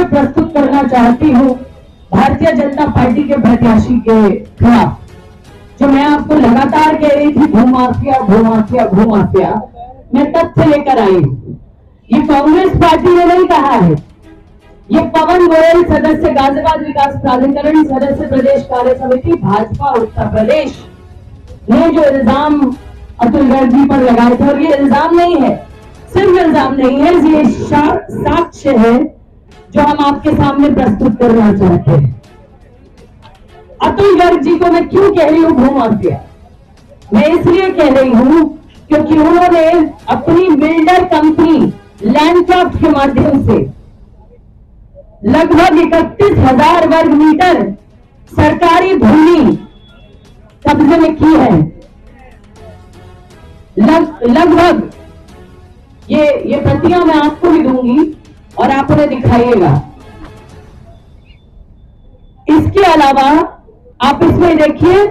में प्रस्तुत करना चाहती हूँ भारतीय जनता पार्टी के प्रत्याशी के खिलाफ। जो मैं आपको लगातार कह रही थी भूमाफिया भूमाफिया भूमाफिया, मैं तथ्य लेकर आई हूँ। ये कांग्रेस पार्टी ने नहीं कहा है, ये पवन गोयल सदस्य गाजियाबाद विकास प्राधिकरण सदस्य प्रदेश कार्य समिति भाजपा उत्तर प्रदेश ने जो इल्जाम अतुल गर्ग जी पर लगाए थे, और ये इल्जाम नहीं है, सिर्फ इल्जाम नहीं है, ये साक्ष्य है जो हम आपके सामने प्रस्तुत करना चाहते हैं। अतुल गर्ग जी को मैं क्यों कह रही हूँ भूमाफिया? मैं इसलिए कह रही हूँ क्योंकि उन्होंने अपनी बिल्डर कंपनी लैंडक्राफ्ट के माध्यम से लगभग 31,000 वर्ग मीटर सरकारी भूमि कब्जे में की है। लगभग ये प्रतियां मैं आपको भी दूंगी और आप उन्हें दिखाइएगा। इसके अलावा आप इसमें देखिए,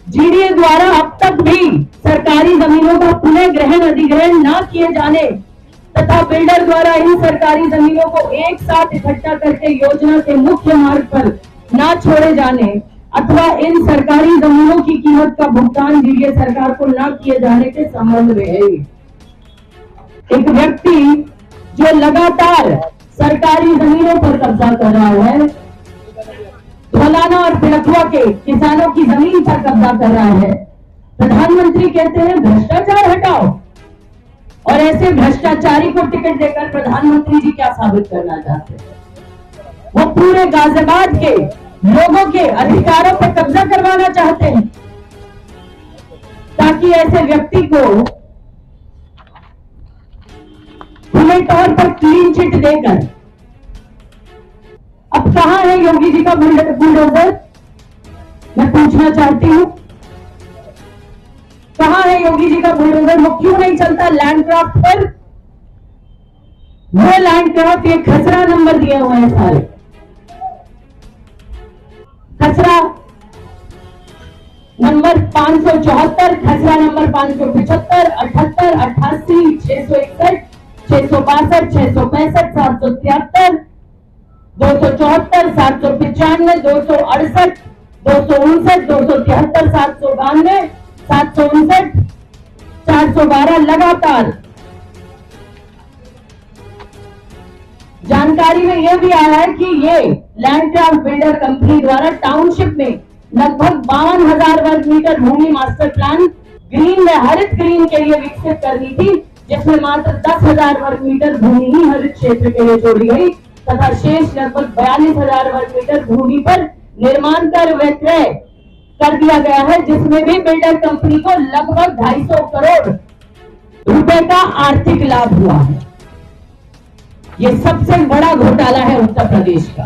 जीडीए द्वारा अब तक भी सरकारी जमीनों का पुनः ग्रहण अधिग्रहण न किए जाने तथा बिल्डर द्वारा इन सरकारी जमीनों को एक साथ इकट्ठा करके योजना के मुख्य मार्ग पर न छोड़े जाने अथवा इन सरकारी जमीनों की कीमत का भुगतान जीडीए सरकार को न किए जाने के संबंध में है। एक व्यक्ति जो लगातार सरकारी जमीनों पर कब्जा कर रहा है, धौलाना और पिरखुआ के किसानों की जमीन पर कब्जा कर रहा है, प्रधानमंत्री कहते हैं भ्रष्टाचार हटाओ, और ऐसे भ्रष्टाचारी को टिकट देकर प्रधानमंत्री जी क्या साबित करना चाहते हैं? वो पूरे गाजियाबाद के लोगों के अधिकारों पर कब्जा करवाना चाहते हैं ताकि ऐसे व्यक्ति को खुले तौर पर क्लीन चिट देकर। अब कहां है योगी जी का बुलडोजर? मैं पूछना चाहती हूं, कहां है योगी जी का बुलडोजर? वो क्यों नहीं चलता लैंडक्राफ्ट पर? वो लैंडक्राफ्ट ये खसरा नंबर दिए हुए हैं सारे, खसरा नंबर 574, खसरा नंबर 575, 78, 88, 661, 662, 665, 773, 274, 795, 268, 259, 273, 792, 759, 412 लगातार। जानकारी में यह भी आया है कि ये लैंडक्राफ्ट बिल्डर कंपनी द्वारा टाउनशिप में लगभग 52,000 वर्ग मीटर भूमि मास्टर प्लान ग्रीन में हरित ग्रीन के लिए विकसित करनी थी, जिसमें मात्र 10,000 वर्ग मीटर भूमि ही हरित क्षेत्र के लिए जोड़ी गई तथा शेष लगभग 42,000 वर्ग मीटर भूमि पर निर्माण कर विक्रय कर दिया गया है, जिसमें भी बिल्डर कंपनी को लगभग 250 करोड़ रुपए का आर्थिक लाभ हुआ है। ये सबसे बड़ा घोटाला है उत्तर प्रदेश का।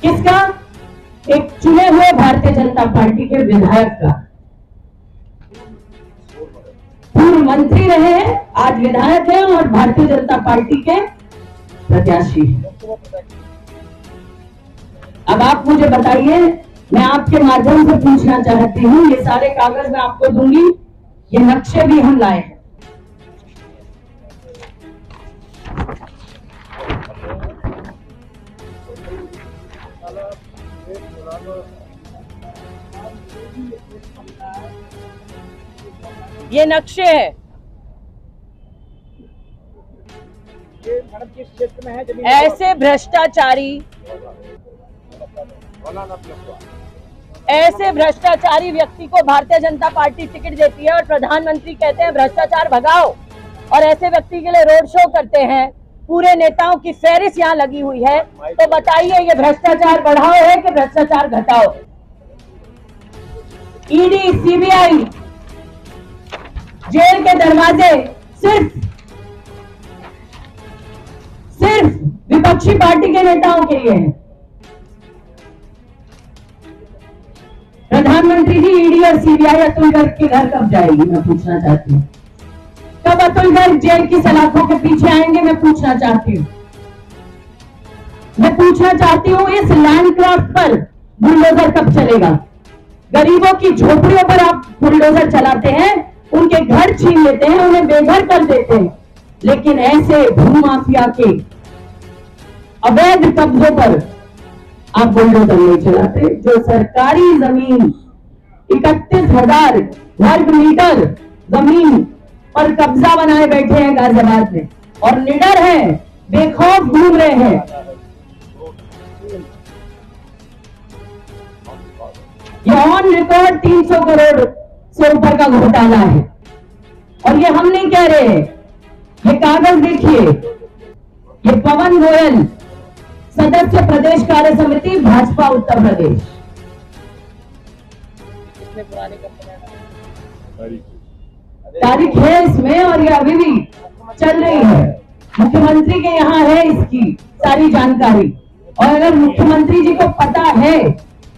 किसका? एक चुने हुए भारतीय जनता पार्टी के विधायक का। पूर्व मंत्री रहे हैं, आज विधायक हैं और भारतीय जनता पार्टी के प्रत्याशी हैं। अब आप मुझे बताइए, मैं आपके माध्यम से पूछना चाहती हूं, ये सारे कागज मैं आपको दूंगी, ये नक्शे भी हम लाए हैं। ये नक्शे है, किस क्षेत्र में है? ऐसे भ्रष्टाचारी व्यक्ति को भारतीय जनता पार्टी टिकट देती है और प्रधानमंत्री कहते हैं भ्रष्टाचार भगाओ, और ऐसे व्यक्ति के लिए रोड शो करते हैं। पूरे नेताओं की फहरिस्त यहाँ लगी हुई है, तो बताइए ये भ्रष्टाचार बढ़ाओ है कि भ्रष्टाचार घटाओ? ईडी, सीबीआई, जेल के दरवाजे सिर्फ विपक्षी पार्टी के नेताओं के लिए हैं। प्रधानमंत्री जी, ईडी और सीबीआई अतुल गर्ग के घर कब जाएगी? मैं पूछना चाहती हूँ। कब अतुल गर्ग जेल की सलाखों के पीछे आएंगे? मैं पूछना चाहती हूँ। मैं पूछना चाहती हूँ, इस लैंडक्राफ्ट पर बुलडोजर कब चलेगा? गरीबों की झोपड़ियों पर आप बुलडोजर चलाते हैं, उनके घर छीन लेते हैं, उन्हें बेघर कर देते हैं, लेकिन ऐसे भूमाफिया के अवैध कब्जों पर आप बुलडोजर नहीं चलाते। जो सरकारी जमीन 31,000 वर्ग मीटर जमीन पर कब्जा बनाए बैठे हैं गाजियाबाद में और निडर है, बेखौफ घूम रहे हैं। ये ऑन रिकॉर्ड 300 करोड़ से ऊपर का घोटाला है और ये हम नहीं कह रहे। ये कागज देखिए, ये पवन गोयल, सदस्य प्रदेश कार्य समिति भाजपा उत्तर प्रदेश। तारीख है इसमें और ये अभी भी चल रही है। मुख्यमंत्री के यहाँ है इसकी सारी जानकारी और अगर मुख्यमंत्री जी को पता है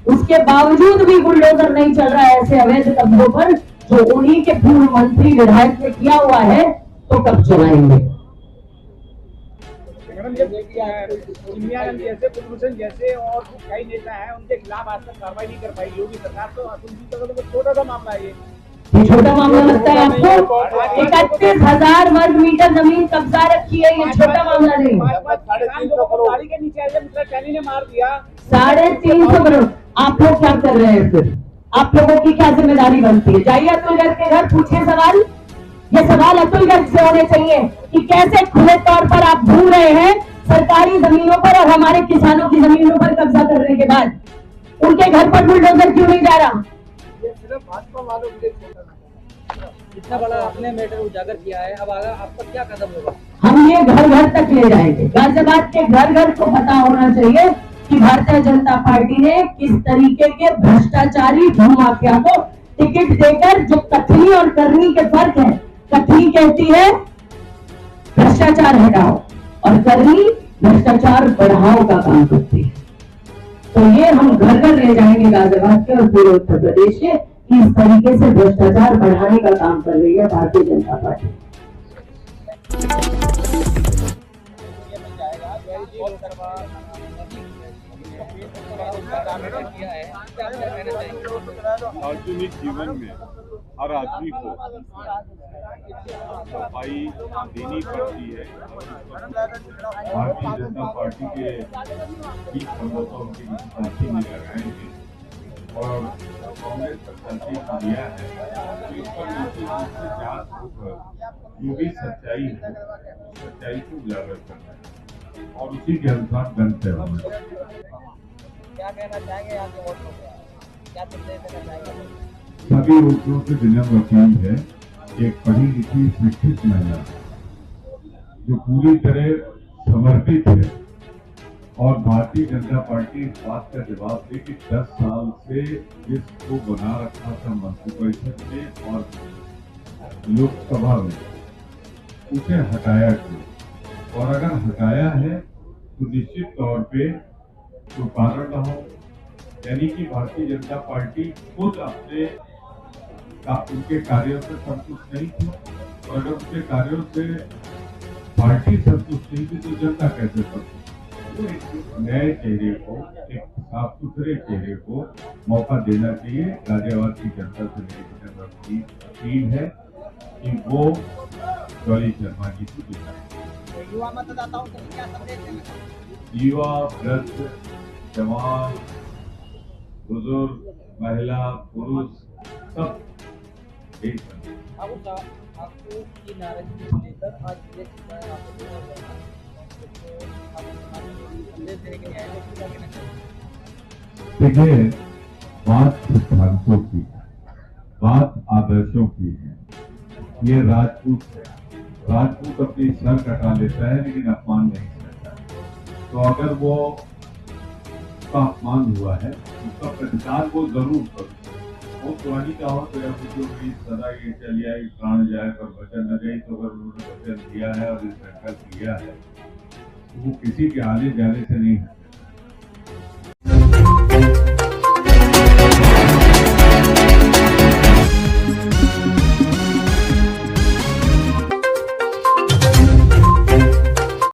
उसके बावजूद भी बुलडोजर नहीं चल रहा है ऐसे अवैध कब्जों पर जो उन्हीं के पूर्व मंत्री विधायक ने किया हुआ है, तो कब चलाएंगे? मैडम ये देखिए चिन्मयानंद जैसे, कुलभूषण जैसे और कई नेता हैं, उनके खिलाफ आज तक कार्रवाई नहीं कर पाई योगी सरकार। तो अतुल जी का तो छोटा सा मामला है ये छोटा मामला लगता है आपको? 31,000 वर्ग मीटर जमीन कब्जा रखी है, ये छोटा मामला नहीं। 350 करोड़ गाड़ी के नीचे आए मिस्टर टैनी ने मार दिया। 350 करोड़। आप लोग क्या कर रहे हैं फिर? आप लोगों की क्या जिम्मेदारी बनती है? जाइए अतुल गर्ग के घर, पूछिए सवाल। ये सवाल अतुल गर्ग से होने चाहिए कि कैसे खुले तौर पर आप घूम रहे हैं सरकारी जमीनों पर और हमारे किसानों की जमीनों पर कब्जा करने के बाद उनके घर पर बुलडोजर क्यों नहीं जा रहा? सिर्फ भाजपा वालों के लिए इतना बड़ा आपने मैटर उजागर किया है, अब आगे आपका क्या कदम होगा? हम ये घर घर तक ले जाएंगे। गाजियाबाद के घर घर को पता होना चाहिए कि भारतीय जनता पार्टी ने किस तरीके के भ्रष्टाचारी भूमाफिया को टिकट देकर, जो कथनी और करनी के फर्क है, कथनी कहती है भ्रष्टाचार हटाओ और करनी भ्रष्टाचार बढ़ाओ का काम करती है। तो ये हम घर घर ले जाएंगे गाजियाबाद के और पूरे उत्तर प्रदेश से कि इस तरीके से भ्रष्टाचार बढ़ाने का काम कर रही है भारतीय जनता पार्टी। सार्वजनिक जीवन में हर आदमी को सफाई देनी पड़ती है। भारतीय जनता पार्टी के 20 समझौता उनकी मुख्यमंत्री ने लगाएंगे और कांग्रेस प्रत्याशी दिया है तो इस पर निश्चित रूप से जांच होकर जो भी सच्चाई है सच्चाई को उजागर करना है और उसी के अनुसार गंतव्य होना। क्या कहना चाहेंगे आपके वोटरों को? क्या संदेश देना चाहेंगे? सभी वोटरों से विनम्र अपील है, एक पढ़ी लिखी शिक्षित महिला जो पूरी तरह समर्पित है और भारतीय जनता पार्टी इस बात का जवाब दे कि 10 साल से जिसको बना रखा था मंत्रिपरिषद में और लोकसभा में उसे हटाया क्यों, और अगर हटाया है तो निश्चित तौर पे तो कारण रहा हो, यानी कि भारतीय जनता पार्टी खुद अपने उनके कार्यों से संतुष्ट नहीं थी और अगर उनके कार्यों से पार्टी संतुष्ट नहीं थी तो जनता कैसे संतुष्ट? तो एक नए चेहरे को, एक साफ सुथरे चेहरे को मौका देना चाहिए। गाजियाबाद की जनता से मेरी अपील है कि वो डॉली शर्मा जी को जिताएं। युवा मतदाताओं को क्या संदेश देना? युवा, वृद्ध, जवान, बुजुर्ग, महिला, पुरुष सब एक आपको की नाराजगी को लेकर आज ये संदेश देने के लिए आए हैं, क्या कहना चाहिए? देखिए, बात सिद्धांतों की है, बात आदर्शों की है। ये राजपूत है, राजपूत अपनी सर कटा लेता है लेकिन अपमान नहीं करता। तो अगर वो उसका अपमान हुआ है उसका प्रतिकार वो जरूर करो। वो पुरानी कहावत है जो भी सदा ये चली आई प्राण जाए पर वचन न गई, तो अगर उन्होंने वचन दिया है और इस संकल्प किया है तो वो किसी के आने जाने से नहीं है।